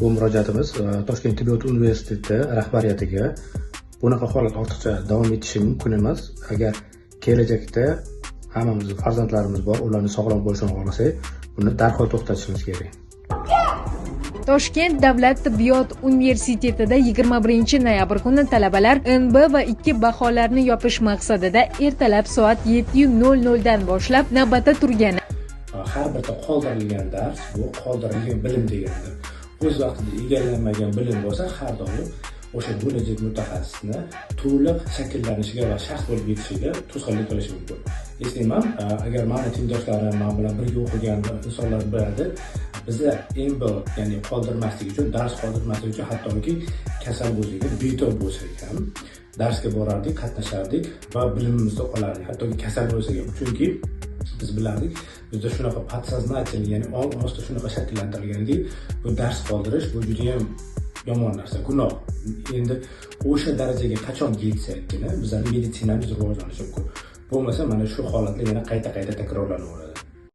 Bu murojaatimiz Toshkent tibbiyot universiteti rahbariyatiga bunaqa holat ortiqcha davom etishi mumkin emas. Agar kelajakda hammamizning farzandlarimiz bor, ularni sog'lom bo'lishini xohlasak, buni darhol to'xtatishimiz kerak. Toshkent davlat tibbiyot universitetida 21 noyabr kuni talabalar NB va 2 baholarni yopish maqsadida ertalab soat 7:00 dan boshlab navbatda turgani. Har bitta qoldirilgan dars bu qoldirilgan bilim degandir. O'z vaqtida egallanmagan bilim bo'lsa, har doim o'sha bo'lajak mutaxassisni to'liq shakllanishiga va shaxs bo'lib yetishiga to'sqinlik qilishi mumkin. Eslayman, agar meni tengdoshlarim men bilan birga o'qigan insonlar biladi, bizda MB, ya'ni qoldirmaslik uchun, dars qoldirmaslik uchun hattoki kasal bo'lsak, betob bo'lsak ham darsga borardik, qatnashardik va bilimimizni olardik. Hattoki kasal bo'lsak ham, chunki biz bilardik, bizda shunaqa podsoznательный, ya'ni ong osti shunaqa shakllantirilganki, bu dars qoldirish bu juda ham yomon narsa, gunoh. Endi o'sha darajaga qachon yetsakgina bizning meditsinamiz rivojlanishi mumkin. Bo'lmasa mana shu holatlar yana qayta takrorlanaveradi.